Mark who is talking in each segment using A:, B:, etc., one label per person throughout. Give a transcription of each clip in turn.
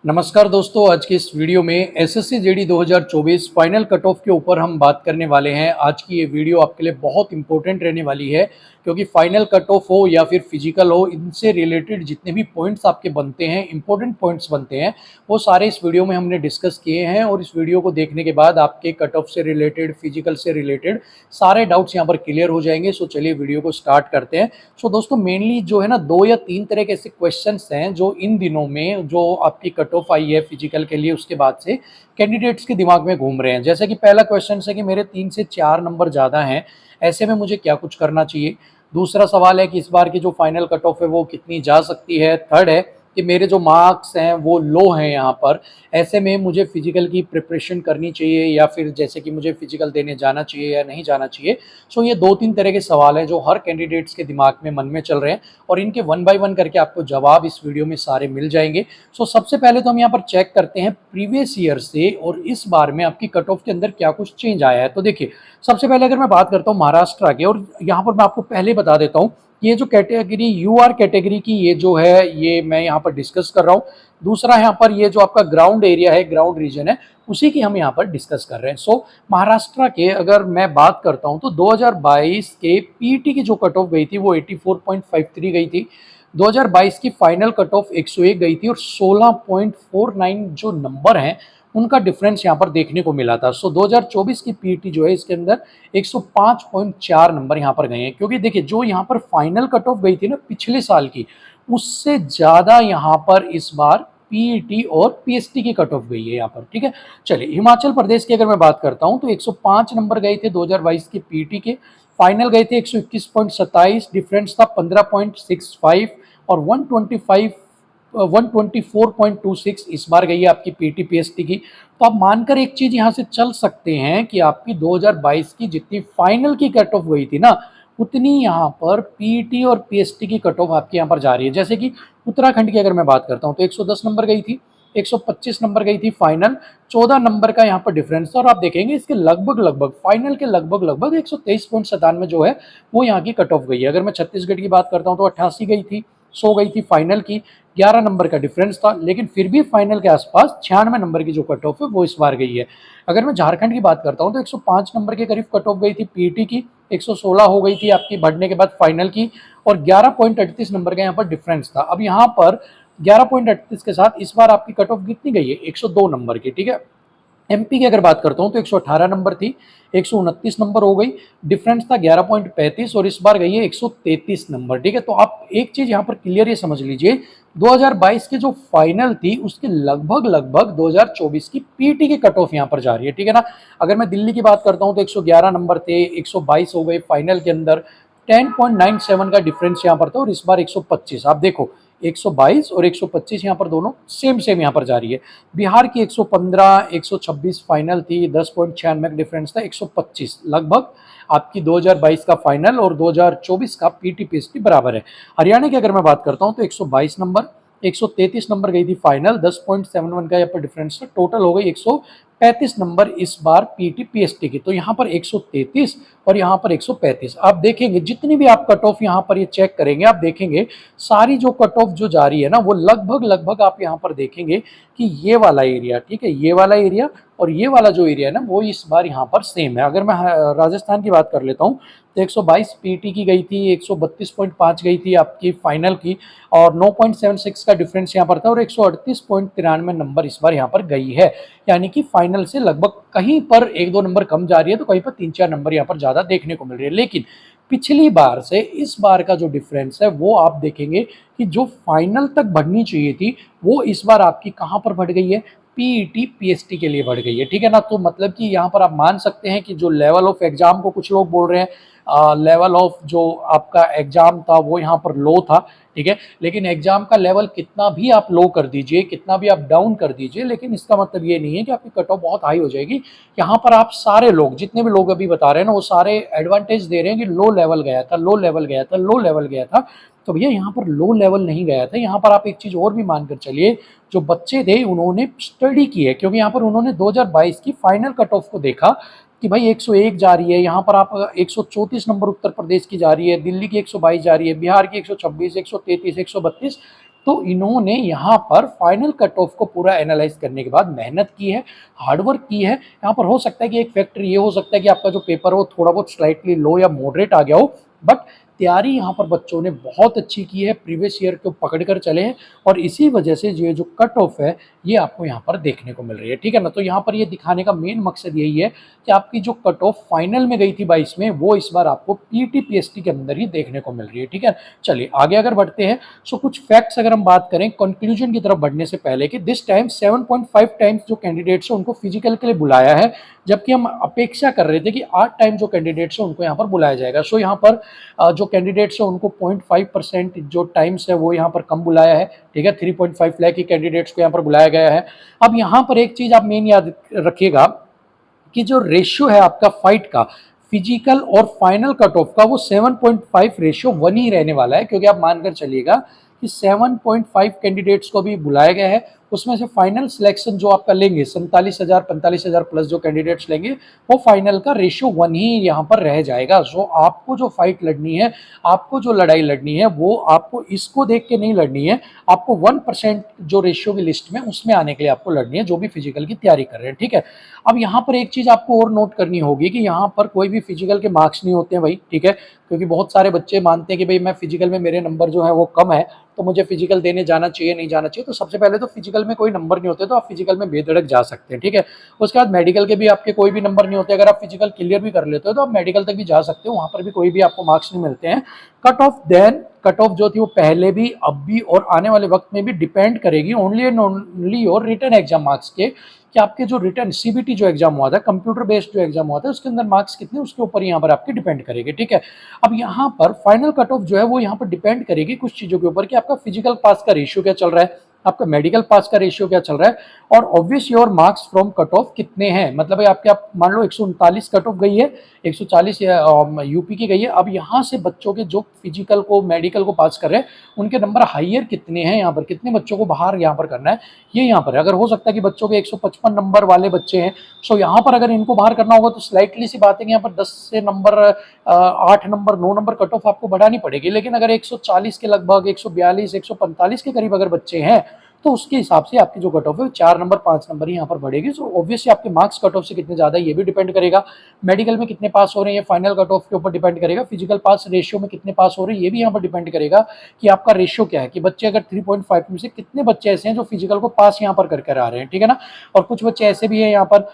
A: नमस्कार दोस्तों, आज की इस वीडियो में SSC JD 2024 final cut of के ऊपर हम बात करने वाले हैं। आज की ये वीडियो आपके लिए बहुत इंपॉर्टेंट रहने वाली है क्योंकि फाइनल कट ऑफ हो या फिर फिजिकल हो, इनसे रिलेटेड जितने भी पॉइंट्स आपके बनते हैं, इंपॉर्टेंट पॉइंट्स बनते हैं, वो सारे इस वीडियो में हमने डिस्कस किए हैं। और इस वीडियो को देखने के बाद आपके कट ऑफ से रिलेटेड, फिजिकल से रिलेटेड सारे डाउट्स यहाँ पर क्लियर हो जाएंगे। सो चलिए वीडियो को स्टार्ट करते हैं। सो दोस्तों, मेनली जो है ना, 2 या 3 तरह के ऐसे क्वेश्चंस हैं जो इन दिनों में जो आपकी कट ऑफ आई है फिजिकल के लिए, उसके बाद से कैंडिडेट्स के दिमाग में घूम रहे हैं। जैसे कि पहला क्वेश्चन है कि मेरे 3 से 4 नंबर ज़्यादा हैं, ऐसे में मुझे क्या कुछ करना चाहिए। दूसरा सवाल है कि इस बार की जो फाइनल कट ऑफ है वो कितनी जा सकती है। थर्ड है कि मेरे जो मार्क्स हैं वो लो हैं यहाँ पर, ऐसे में मुझे फिजिकल की प्रिपरेशन करनी चाहिए या फिर जैसे कि मुझे फिजिकल देने जाना चाहिए या नहीं जाना चाहिए। सो ये 2-3 तरह के सवाल हैं जो हर कैंडिडेट्स के दिमाग में, मन में चल रहे हैं और इनके 1 बाय 1 करके आपको जवाब इस वीडियो में सारे मिल जाएंगे। सो सबसे पहले तो हम यहाँ पर चेक करते हैं प्रीवियस ईयर से और इस बार में आपकी कट ऑफ के अंदर क्या कुछ चेंज आया है। तो देखिए, सबसे पहले अगर मैं बात करता हूँ महाराष्ट्र की, और यहाँ पर मैं आपको पहले बता देता हूँ, ये जो कैटेगरी यूआर कैटेगरी की ये जो है, ये मैं यहाँ पर डिस्कस कर रहा हूँ। दूसरा यहाँ पर ये जो आपका ग्राउंड एरिया है, ग्राउंड रीजन है, उसी की हम यहाँ पर डिस्कस कर रहे हैं। सो महाराष्ट्र के अगर मैं बात करता हूँ तो 2022 के पीटी की जो कट ऑफ गई थी वो 84.53 गई थी। 2022 की फाइनल कट ऑफ 101 गई थी और 16.49 जो नंबर हैं उनका डिफरेंस यहाँ पर देखने को मिला था। सो 2024 की पीटी जो है, इसके अंदर 105.4 नंबर यहाँ पर गए हैं। क्योंकि देखिए, जो यहाँ पर फाइनल कट ऑफ गई थी ना पिछले साल की, उससे ज़्यादा यहाँ पर इस बार पीईटी और पीएसटी की कट ऑफ गई है यहाँ पर। ठीक है, चलिए हिमाचल प्रदेश की अगर मैं बात करता हूँ तो 105 नंबर गए थे 2022 की पीईटी के। फाइनल गए थे 121.27, डिफरेंस था 15.65 और 124.26 इस बार गई है आपकी पीटी पीएसटी की। तो आप मानकर एक चीज यहां से चल सकते हैं कि आपकी 2022 की जितनी फाइनल की कट ऑफ गई थी ना, उतनी यहाँ पर पीटी और पीएसटी की कट ऑफ आपकी यहाँ पर जा रही है। जैसे कि उत्तराखंड की अगर मैं बात करता हूँ तो 110 नंबर गई थी, 125 नंबर गई थी फाइनल, 14 नंबर का यहाँ पर डिफरेंस था। और आप देखेंगे इसके लगभग लगभग फाइनल के लगभग 123.97 जो है वो यहाँ की कट ऑफ गई है। अगर मैं छत्तीसगढ़ की बात करता हूँ तो 88 गई थी, 100 गई थी फाइनल की, 11 नंबर का डिफरेंस था, लेकिन फिर भी फाइनल के आसपास 96 नंबर की जो कट ऑफ है वो इस बार गई है। अगर मैं झारखंड की बात करता हूँ तो 105 नंबर के करीब कट ऑफ गई थी पीटी की, 116 हो गई थी आपकी बढ़ने के बाद फाइनल की, और 11.38 नंबर का यहाँ पर डिफरेंस था। अब यहाँ पर 11.38 के साथ इस बार आपकी कट ऑफ कितनी गई है, 102 नंबर की। ठीक है, एमपी की अगर बात करता हूँ तो 118 नंबर थी, 129 नंबर हो गई, डिफरेंस था 11.35 और इस बार गई है 133 नंबर। ठीक है, तो आप एक चीज यहाँ पर क्लियर ये समझ लीजिए, 2022 की जो फाइनल थी उसके लगभग लगभग 2024 की पीटी की कट ऑफ यहाँ पर जा रही है। ठीक है ना। अगर मैं दिल्ली की बात करता हूँ तो 111 नंबर थे, 122 हो गए फाइनल के अंदर, 10.97 का डिफरेंस यहाँ पर था और इस बार 125। आप देखो 122 और 125 यहाँ पर दोनों सेम यहाँ पर जा रही है। बिहार की 115, 126 फाइनल थी, 10.96 डिफरेंस था, 125 लगभग आपकी 2022 का फाइनल और 2024 का पीटी पीएसटी बराबर है। हरियाणा की अगर मैं बात करता हूँ तो 122 नंबर, 133 नंबर गई थी फाइनल, 10.71 का यहाँ पर डिफरेंस था, टोटल हो गई 135 नंबर इस बार पीटी पीएसटी की। तो यहाँ पर 133 और यहाँ पर 135। आप देखेंगे जितनी भी आप कट ऑफ यहाँ पर ये चेक करेंगे, आप देखेंगे सारी जो कट ऑफ जो जा रही है ना, वो लगभग लगभग आप यहाँ पर देखेंगे कि ये वाला एरिया, ठीक है, ये वाला एरिया और ये वाला जो एरिया है ना, वो इस बार यहाँ पर सेम है। अगर मैं राजस्थान की बात कर लेता हूँ तो 122 पीटी की गई थी, 132.5 गई थी आपकी फाइनल की और 9.76 का डिफरेंस यहाँ पर था और 138.93 नंबर इस बार यहाँ पर गई है। यानी कि फाइनल से लगभग कहीं पर 1-2 नंबर कम जा रही है तो कहीं पर 3-4 नंबर यहाँ पर ज़्यादा देखने को मिल रही है। लेकिन पिछली बार से इस बार का जो डिफरेंस है वो आप देखेंगे कि जो फाइनल तक बढ़नी चाहिए थी वो इस बार आपकी कहाँ पर बढ़ गई है, पीईटी पीएसटी के लिए बढ़ गई है। ठीक है ना। तो मतलब कि यहाँ पर आप मान सकते हैं कि जो लेवल ऑफ एग्जाम को कुछ लोग बोल रहे हैं, लेवल ऑफ जो आपका एग्जाम था वो यहाँ पर लो था। ठीक है, लेकिन एग्जाम का लेवल कितना भी आप लो कर दीजिए, कितना भी आप डाउन कर दीजिए, लेकिन इसका मतलब ये नहीं है कि आपकी कट ऑफ बहुत हाई हो जाएगी। यहाँ पर आप सारे लोग, जितने भी लोग अभी बता रहे हैं ना, वो सारे एडवांटेज दे रहे हैं कि लो लेवल गया था, लो लेवल गया था, लो लेवल गया था। तो भैया यहाँ पर लो लेवल नहीं गया था। यहाँ पर आप एक चीज और भी मानकर चलिए, जो बच्चे थे उन्होंने स्टडी की है, क्योंकि यहाँ पर उन्होंने 2022 की फाइनल कट ऑफ को देखा कि भाई 101 जा रही है, यहाँ पर आप 134 नंबर उत्तर प्रदेश की जा रही है, दिल्ली की 122 जा रही है, बिहार की 126, 133, 132, तो इन्होंने यहाँ पर फाइनल कट ऑफ को पूरा एनालाइज करने के बाद मेहनत की है, हार्डवर्क की है। यहाँ पर हो सकता है कि एक फैक्टर ये हो सकता है कि आपका जो पेपर हो थोड़ा बहुत स्लाइटली लो या मॉडरेट आ गया हो, बट तैयारी यहाँ पर बच्चों ने बहुत अच्छी की है, प्रीवियस ईयर को पकड़ कर चले हैं और इसी वजह से ये जो कट ऑफ है ये आपको यहाँ पर देखने को मिल रही है, ठीक है ना। तो यहाँ पर ये दिखाने का मेन मकसद यही है कि आपकी जो कट ऑफ फाइनल में गई थी 22 में, वो इस बार आपको पीटी पीएसटी के अंदर ही देखने को मिल रही है, ठीक है। चलिए आगे अगर बढ़ते हैं, सो कुछ फैक्ट्स अगर हम बात करें कंक्लूजन की तरफ बढ़ने से पहले, कि दिस टाइम 7.5 टाइम्स जो कैंडिडेट्स हैं उनको फिजिकल के लिए बुलाया है, जबकि हम अपेक्षा कर रहे थे कि 8 टाइम जो कैंडिडेट्स हैं उनको यहाँ पर बुलाया जाएगा। सो यहाँ पर जो कैंडिडेट्स हैं उनको 0.5% जो टाइम्स है वो यहाँ पर कम बुलाया है, ठीक है। 3.5 लाख की कैंडिडेट्स को यहाँ पर बुलाया गया है। अब यहाँ पर एक चीज आप मेन याद रखिएगा कि जो रेशियो है आपका फाइट का फिजिकल और फाइनल कट ऑफ का, वो 7.5 रेशियो 1 ही रहने वाला है, क्योंकि आप मानकर चलिएगा कि 7.5 कैंडिडेट्स को भी बुलाया गया है। उसमें से फाइनल सिलेक्शन जो आपका लेंगे 47,000 45,000 प्लस जो कैंडिडेट्स लेंगे, वो फाइनल का रेशियो 1 ही यहाँ पर रह जाएगा। सो आपको जो फाइट लड़नी है, आपको जो लड़ाई लड़नी है, वो आपको इसको देख के नहीं लड़नी है, आपको 1% जो रेशियो की लिस्ट में उसमें आने के लिए आपको लड़नी है, जो भी फिजिकल की तैयारी कर रहे हैं, ठीक है। अब यहाँ पर एक चीज आपको और नोट करनी होगी कि यहाँ पर कोई भी फिजिकल के मार्क्स नहीं होते हैं भाई, ठीक है, क्योंकि बहुत सारे बच्चे मानते हैं कि भाई मैं फिजिकल में मेरे नंबर जो है वो कम है तो मुझे फिजिकल देने जाना चाहिए नहीं जाना चाहिए। तो सबसे पहले तो फिजिकल में कोई नंबर नहीं होते, तो आप फिजिकल में बेधड़क जा सकते हैं, ठीक है। उसके बाद मेडिकल के भी आपके कोई भी नंबर नहीं होते, अगर आप फिजिकल क्लियर भी कर लेते हो तो आप मेडिकल तक भी जा सकते हो, वहां पर भी कोई भी आपको मार्क्स नहीं मिलते हैं। कट ऑफ जो थी वो पहले भी अब भी और आने वाले वक्त में भी डिपेंड करेगी ओनली एंड ओनली और रिटन एग्जाम मार्क्स के, कि आपके जो रिटर्न सीबीटी जो एग्जाम हुआ था, कंप्यूटर बेस्ड जो एग्जाम हुआ था, उसके अंदर मार्क्स कितने उसके ऊपर यहाँ पर आपके डिपेंड करेंगे, ठीक है। अब यहाँ पर फाइनल कट ऑफ जो है वो यहाँ पर डिपेंड करेगी कुछ चीजों के ऊपर, कि आपका फिजिकल पास का रेशियो क्या चल रहा है, आपका मेडिकल पास का रेशियो क्या चल रहा है, और obvious your marks from cut off कितने हैं। मतलब आपके आप मान लो 139 कट ऑफ गई है, 140 यूपी की गई है। अब यहाँ से बच्चों के जो फिजिकल को मेडिकल को पास कर रहे हैं उनके नंबर हाइयर कितने हैं, यहाँ पर कितने बच्चों को बाहर यहाँ पर करना है, ये यहाँ पर अगर हो सकता है कि बच्चों के 155 नंबर वाले बच्चे हैं, सो यहाँ पर अगर इनको बाहर करना होगा तो स्लाइटली सी बात है कि यहाँ पर 10 से number 8 number 9 number cut off आपको बढ़ानी पड़ेगी। लेकिन अगर 140 के लगभग 142 145 के करीब अगर बच्चे हैं तो उसके हिसाब से आपकी जो कट ऑफ है 4 नंबर 5 नंबर ही यहाँ पर बढ़ेगी। सो ऑब्वियसली आपके मार्क्स कट ऑफ से कितने ज्यादा ये भी डिपेंड करेगा, मेडिकल में कितने पास हो रहे हैं ये फाइनल कट ऑफ के ऊपर डिपेंड करेगा, फिजिकल पास रेशियो में कितने पास हो रहे हैं ये भी यहाँ पर डिपेंड करेगा कि आपका रेशियो क्या है, कि बच्चे अगर 3.5 में से कितने बच्चे ऐसे हैं जो फिजिकल को पास यहाँ पर कर आ रहे हैं, ठीक है ना। और कुछ बच्चे ऐसे भी हैं यहाँ पर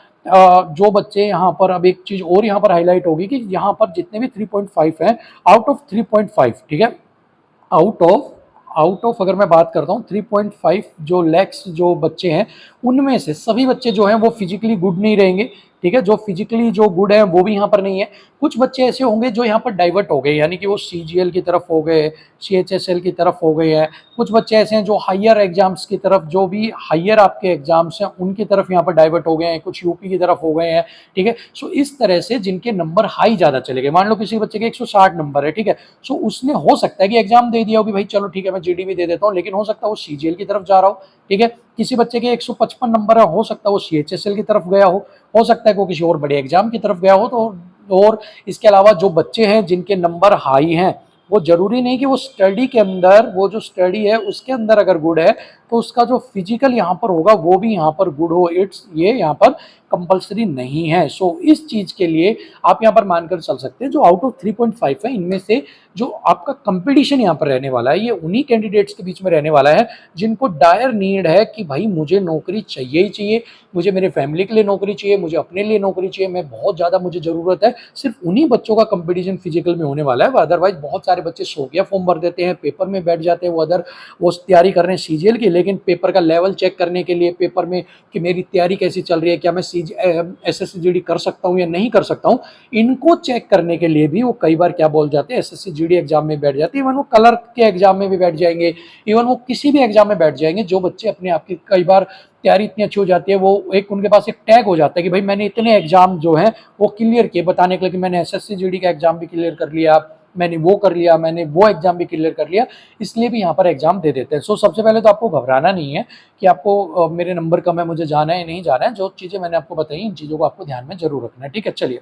A: जो बच्चे यहाँ पर, अब एक चीज और यहाँ पर हाईलाइट होगी कि यहाँ पर जितने भी 3.5 हैं आउट ऑफ 3.5, ठीक है, आउट ऑफ अगर मैं बात करता हूँ 3.5 जो लैक्स जो बच्चे हैं उनमें से सभी बच्चे जो हैं वो फिजिकली गुड नहीं रहेंगे, ठीक है। जो फिजिकली जो गुड है वो भी यहाँ पर नहीं है। कुछ बच्चे ऐसे होंगे जो यहाँ पर डाइवर्ट हो गए, यानी कि वो सीजीएल की तरफ हो गए, सीएचएसएल की तरफ हो गए हैं। कुछ बच्चे ऐसे हैं जो हायर एग्जाम्स की तरफ, जो भी हायर आपके एग्जाम्स हैं उनकी तरफ यहाँ पर डाइवर्ट हो गए हैं, कुछ यूपी की तरफ हो गए हैं, ठीक है। सो इस तरह से जिनके नंबर हाई ज्यादा चले गए, मान लो किसी बच्चे के 160 नंबर है, ठीक है, सो उसने हो सकता है कि एग्जाम दे दिया हो कि भाई चलो ठीक है मैं जीडी भी दे देता हूँ, लेकिन हो सकता है वो सीजीएल की तरफ जा रहा हो, ठीक है। किसी बच्चे के 155 नंबर है, हो सकता है वो सीएचएसएल की तरफ गया हो सकता है वो किसी और बड़े एग्जाम की तरफ गया हो। तो और इसके अलावा जो बच्चे हैं जिनके नंबर हाई हैं, वो जरूरी नहीं कि वो स्टडी के अंदर, वो जो स्टडी है उसके अंदर अगर गुड है तो उसका जो फिजिकल यहाँ पर होगा वो भी यहाँ पर गुड हो, इट्स ये यहाँ पर कंपलसरी नहीं है। सो इस चीज के लिए आप यहाँ पर मानकर चल सकते हैं जो आउट ऑफ 3.5 है इनमें से जो आपका कंपटीशन यहाँ पर रहने वाला है ये उन्हीं कैंडिडेट्स के बीच में रहने वाला है जिनको डायर नीड है कि भाई मुझे नौकरी चाहिए ही चाहिए, मुझे मेरे फैमिली के लिए नौकरी चाहिए, मुझे अपने लिए नौकरी चाहिए, मैं बहुत ज़्यादा मुझे ज़रूरत है। सिर्फ उन्हीं बच्चों का कंपटीशन फिजिकल में होने वाला है। अदरवाइज बहुत सारे बच्चे सो गया फॉर्म भर देते हैं, पेपर में बैठ जाते हैं, वो तैयारी कर रहे हैं सीजीएल की, लेकिन पेपर का लेवल चेक करने के लिए पेपर में कि मेरी तैयारी कैसी चल रही है, क्या मैं एसएससी कर सकता हूँ या नहीं कर सकता हूँ, इनको चेक करने के लिए भी वो कई बार क्या बोल जाते हैं एसएससी एग्जाम में बैठ जाते हैं। इवन वो कलर के एग्जाम में भी बैठ जाएंगे, इवन वो किसी भी एग्जाम में बैठ जाएंगे। जो बच्चे अपने आप की कई बार तैयारी इतनी अच्छी हो जाती है, वो एक उनके पास एक टैग हो जाता है कि भाई मैंने इतने एग्जाम जो हैं वो क्लियर किए, बताने के लिए कि मैंने एसएससी का एग्जाम भी क्लियर कर लिया, मैंने वो कर लिया, मैंने वो एग्जाम भी क्लियर कर लिया, इसलिए भी यहाँ पर एग्जाम दे देते हैं। सो सबसे पहले तो आपको घबराना नहीं है कि आपको मेरे नंबर कम है, मुझे जाना है नहीं जाना है। जो चीज़ें मैंने आपको बताई इन चीज़ों को आपको ध्यान में जरूर रखना है, ठीक है। चलिए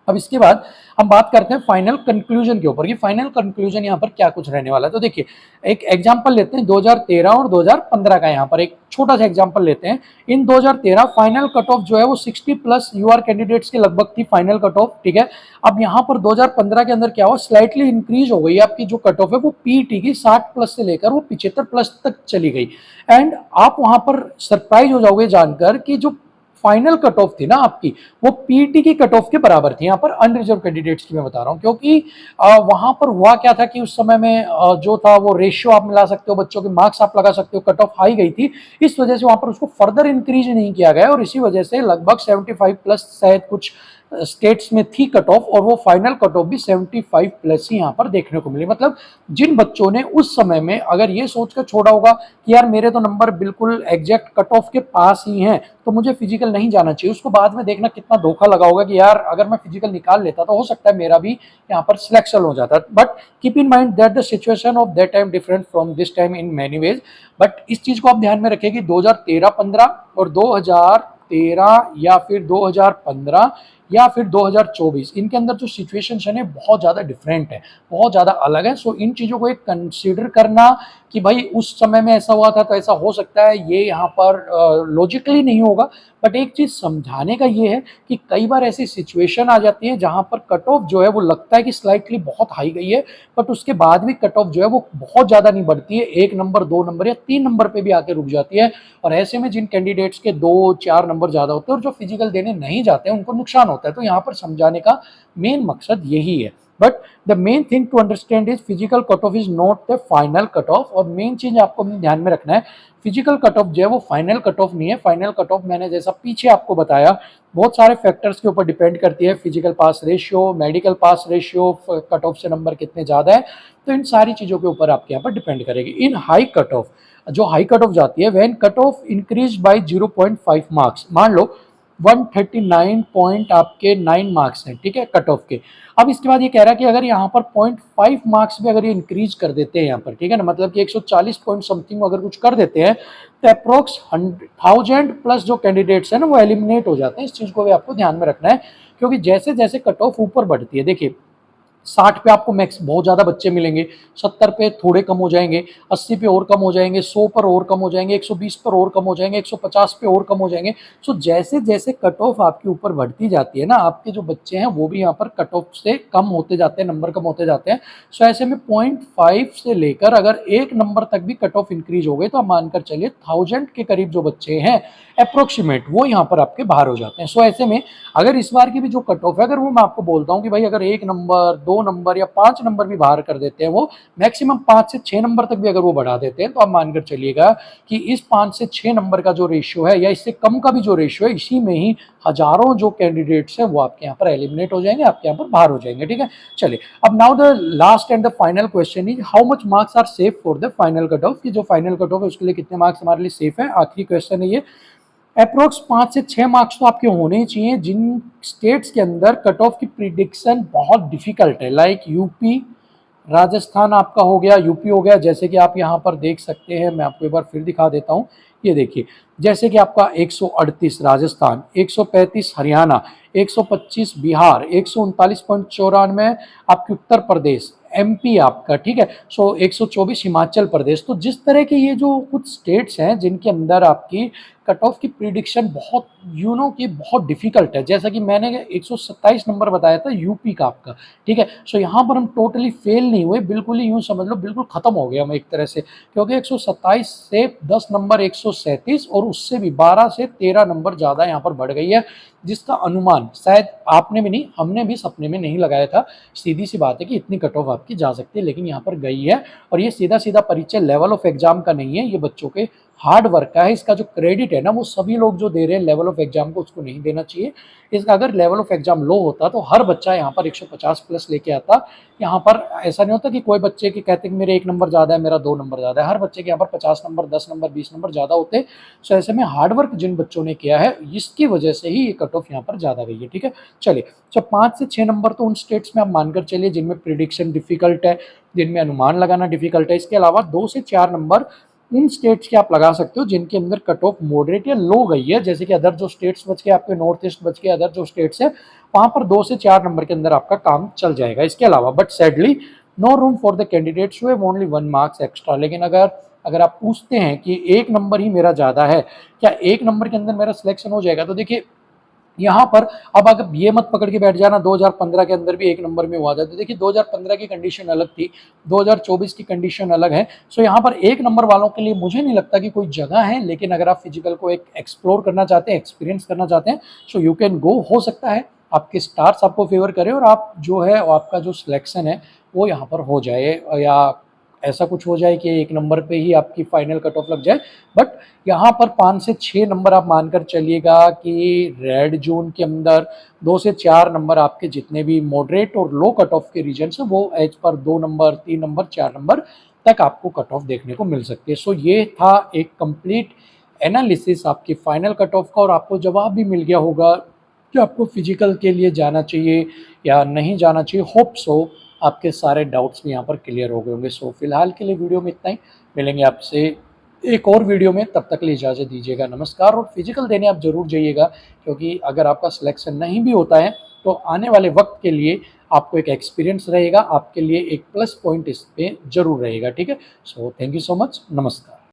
A: अब इसके बाद हम बात करते हैं फाइनल कंक्लूजन के ऊपर कि फाइनल कंक्लूजन यहाँ पर क्या कुछ रहने वाला है। तो देखिए एक एग्जांपल लेते हैं 2013 और 2015 का, यहाँ पर एक छोटा सा एग्जांपल लेते हैं। इन 2013 फाइनल कट ऑफ जो है वो 60 प्लस यूआर कैंडिडेट्स के लगभग थी फाइनल कट ऑफ, ठीक है। अब यहाँ पर 2015 के अंदर क्या हुआ, स्लाइटली इंक्रीज हो गई आपकी जो कट ऑफ है वो पीटी की 60 प्लस से लेकर वो 75 प्लस तक चली गई। एंड आप वहां पर सरप्राइज हो जाओगे जानकर कि जो फाइनल कट ऑफ थी ना आपकी, वो पीटी की कट ऑफ के बराबर थी। यहाँ पर अनरिजर्व कैंडिडेट्स की मैं बता रहा हूँ, क्योंकि वहां पर हुआ क्या था कि उस समय में जो था वो रेशियो आप मिला सकते हो, बच्चों के मार्क्स आप लगा सकते हो, कट ऑफ हाई गई थी, इस वजह से वहां पर उसको फर्दर इंक्रीज नहीं किया गया और इसी वजह से लगभग 75 प्लस शायद कुछ स्टेट्स में थी कट ऑफ, और वो फाइनल कट ऑफ भी 75 प्लस ही यहाँ पर देखने को मिली। मतलब जिन बच्चों ने उस समय में अगर ये सोचकर छोड़ा होगा कि यार मेरे तो नंबर बिल्कुल एग्जैक्ट कट ऑफ के पास ही हैं तो मुझे फिजिकल नहीं जाना चाहिए, उसको बाद में देखना कितना धोखा लगा होगा कि यार अगर मैं फिजिकल निकाल लेता तो हो सकता है मेरा भी यहाँ पर सिलेक्शन हो जाता। But keep in mind that the situation of that time different from this time in many ways. But इस चीज को आप ध्यान में रखें कि 2013-15 और 2013 या फिर 2015 या फिर 2024 इनके अंदर जो सिचुएशन है बहुत ज़्यादा डिफरेंट है, बहुत ज़्यादा अलग है। सो इन चीज़ों को एक कंसीडर करना कि भाई उस समय में ऐसा हुआ था तो ऐसा हो सकता है, ये यहाँ पर लॉजिकली नहीं होगा। बट एक चीज़ समझाने का ये है कि कई बार ऐसी सिचुएशन आ जाती है जहाँ पर कट ऑफ जो है वो लगता है कि स्लाइटली बहुत हाई गई है, बट उसके बाद भी कट ऑफ जो है वो बहुत ज़्यादा नहीं बढ़ती है, 1 नंबर 2 नंबर या 3 नंबर पे भी आके रुक जाती है। और ऐसे में जिन कैंडिडेट्स के 2-4 नंबर ज़्यादा होते हैं और जो फिजिकल देने नहीं जाते हैं उनको नुकसान होता है। तो यहाँ पर समझाने का मेन मकसद यही है। But the main thing to understand is physical cut off is not the final cut off. और मेन चीज आपको ध्यान में रखना है, फिजिकल कट ऑफ जो है वो फाइनल कट ऑफ नहीं है। फाइनल कट ऑफ मैंने जैसा पीछे आपको बताया बहुत सारे फैक्टर्स के ऊपर डिपेंड करती है, physical pass ratio, medical pass ratio, cut off से नंबर कितने ज्यादा है, तो इन सारी चीजों के ऊपर आपके यहाँ पर डिपेंड करेगी। इन हाई कट ऑफ, जो हाई कट ऑफ जाती है when cut off increase by 0.5 marks, मान लो 139 पॉइंट आपके 9 मार्क्स हैं, ठीक है, कट ऑफ के। अब इसके बाद ये कह रहा है कि अगर यहाँ पर 0.5 मार्क्स भी अगर ये इंक्रीज कर देते हैं यहाँ पर, ठीक है ना, मतलब कि 140 पॉइंट समथिंग अगर कुछ कर देते हैं तो अप्रोक्स 1000 प्लस जो कैंडिडेट्स हैं ना वो एलिमिनेट हो जाते हैं। इस चीज को भी आपको ध्यान में रखना है, क्योंकि जैसे जैसे कट ऑफ ऊपर बढ़ती है, देखिए 60 पे आपको मैक्स बहुत ज़्यादा बच्चे मिलेंगे, 70 पे थोड़े कम हो जाएंगे, 80 पे और कम हो जाएंगे, 100 पर और कम हो जाएंगे, 120 पर और कम हो जाएंगे, 150 पे और कम हो जाएंगे। सो जैसे जैसे कट ऑफ आपके ऊपर बढ़ती जाती है ना, आपके जो बच्चे हैं वो भी यहाँ पर कट ऑफ से कम होते जाते हैं, नंबर कम होते जाते हैं। सो ऐसे में 0.5 से लेकर अगर 1 नंबर तक भी कट ऑफ इंक्रीज हो गए तो आप मानकर चलिए 1000 के करीब जो बच्चे हैं अप्रोक्सीमेट वो यहाँ पर आपके बाहर हो जाते हैं। सो ऐसे में अगर इस बार की भी जो कट ऑफ है, अगर वो मैं आपको बोलता हूँ कि भाई अगर 1 नंबर 2 नंबर या 5 नंबर भी बाहर कर देते हैं, वो मैक्सिमम 5 से 6 नंबर तक भी अगर वो बढ़ा देते हैं, तो आप मानकर चलिएगा कि इस 5 से 6 नंबर का जो रेशियो है या इससे कम का भी जो रेशियो है, इसी में ही हजारों जो कैंडिडेट्स हैं वो आपके यहाँ पर एलिमिनेट हो जाएंगे, आपके यहाँ पर बाहर हो जाएंगे, ठीक है। चलिए अब now the last and the final question is how much marks are safe for the final cut off, कि जो फाइनल कट ऑफ है उसके लिए कितने मार्क्स हमारे लिए सेफ है। आखिरी क्वेश्चन है ये। अप्रोक्स 5 से 6 मार्क्स तो आपके होने ही चाहिए जिन स्टेट्स के अंदर कट ऑफ की प्रिडिक्शन बहुत डिफिकल्ट है, लाइक यूपी, राजस्थान आपका हो गया, यूपी हो गया। जैसे कि आप यहाँ पर देख सकते हैं, मैं आपको एक बार फिर दिखा देता हूँ, ये देखिए जैसे कि आपका 138 राजस्थान, 135 हरियाणा, 125 बिहार, 139.94 आपकी उत्तर प्रदेश, एमपी आपका, ठीक है। सो 124 हिमाचल प्रदेश। तो जिस तरह के ये जो कुछ स्टेट्स हैं जिनके अंदर आपकी कट ऑफ की प्रिडिक्शन बहुत की बहुत डिफिकल्ट है, जैसा कि मैंने 127 नंबर बताया था यूपी का आपका, ठीक है। सो यहाँ पर हम टोटली फेल नहीं हुए, बिल्कुल ही यूँ समझ लो बिल्कुल खत्म हो गए हम एक तरह से, क्योंकि 127 से 10 नंबर 137 और उससे भी 12 से 13 नंबर ज़्यादा यहाँ पर बढ़ गई है, जिसका अनुमान शायद आपने भी नहीं, हमने भी सपने में नहीं लगाया था। सीधी सी बात है कि इतनी कट ऑफ आपकी जा सकती है, लेकिन यहाँ पर गई है। और ये सीधा सीधा परिचय लेवल ऑफ एग्जाम का नहीं है, ये बच्चों के हार्ड वर्क का है। इसका जो क्रेडिट है ना वो सभी लोग जो दे रहे हैं लेवल ऑफ एग्जाम को, उसको नहीं देना चाहिए। इसका अगर लेवल ऑफ एग्जाम लो होता तो हर बच्चा यहाँ पर 150 प्लस लेके आता। यहाँ पर ऐसा नहीं होता कि कोई बच्चे के कहते कि मेरे 1 नंबर ज़्यादा है, मेरा 2 नंबर ज़्यादा है। हर बच्चे के यहाँ पर 50 नंबर, 10 नंबर, 20 नंबर ज़्यादा होते। सो ऐसे में हार्डवर्क जिन बच्चों ने किया है इसकी वजह से ही ये कट ऑफ यहाँ पर ज़्यादा गई है, ठीक है। चलिए, तो 5 से 6 नंबर तो उन स्टेट्स में आप मानकर चलिए जिनमें प्रिडिक्शन डिफिकल्ट है, जिनमें अनुमान लगाना डिफिकल्ट है। इसके अलावा 2 से 4 नंबर उन स्टेट्स के आप लगा सकते हो जिनके अंदर कट ऑफ मॉडरेट या लो गई है, जैसे कि अदर जो स्टेट्स बच के आपके नॉर्थ ईस्ट बच के अदर जो स्टेट्स है वहां पर 2 से 4 नंबर के अंदर आपका काम चल जाएगा। इसके अलावा but sadly no room for the candidates who have only 1 marks extra. लेकिन अगर अगर आप पूछते हैं कि 1 नंबर ही मेरा ज्यादा है, क्या 1 नंबर के अंदर मेरा सिलेक्शन हो जाएगा, तो देखिए यहाँ पर अब अगर ये मत पकड़ के बैठ जाना 2015 के अंदर भी 1 नंबर में हुआ था, तो देखिए 2015 की कंडीशन अलग थी, 2024 की कंडीशन अलग है। सो यहाँ पर 1 नंबर वालों के लिए मुझे नहीं लगता कि कोई जगह है, लेकिन अगर आप फिजिकल को एक एक्सप्लोर करना चाहते हैं, एक्सपीरियंस करना चाहते हैं, सो यू कैन गो। हो सकता है आपके स्टार्स आपको फेवर करें और आप जो है आपका जो सिलेक्शन है वो यहाँ पर हो जाए, या ऐसा कुछ हो जाए कि 1 नंबर पे ही आपकी फाइनल कट ऑफ लग जाए। बट यहाँ पर 5 से 6 नंबर आप मानकर चलिएगा कि रेड जोन के अंदर 2 से 4 नंबर आपके जितने भी मॉडरेट और लो कट ऑफ के रीजन है वो as per 2 number, 3 number, 4 number तक आपको कट ऑफ देखने को मिल सकती है। सो ये था एक कंप्लीट एनालिसिस आपकी फाइनल कट ऑफ का, और आपको जवाब भी मिल गया होगा कि आपको फिजिकल के लिए जाना चाहिए या नहीं जाना चाहिए। होप सो आपके सारे डाउट्स भी यहाँ पर क्लियर हो गए होंगे। सो फिलहाल के लिए वीडियो में इतना ही, मिलेंगे आपसे एक और वीडियो में, तब तक के लिए इजाज़त दीजिएगा, नमस्कार। और फिजिकल देने आप जरूर जाइएगा, क्योंकि अगर आपका सिलेक्शन नहीं भी होता है तो आने वाले वक्त के लिए आपको एक एक्सपीरियंस रहेगा, आपके लिए एक प्लस पॉइंट इस पे जरूर रहेगा। ठीक है, so thank you so much, नमस्कार।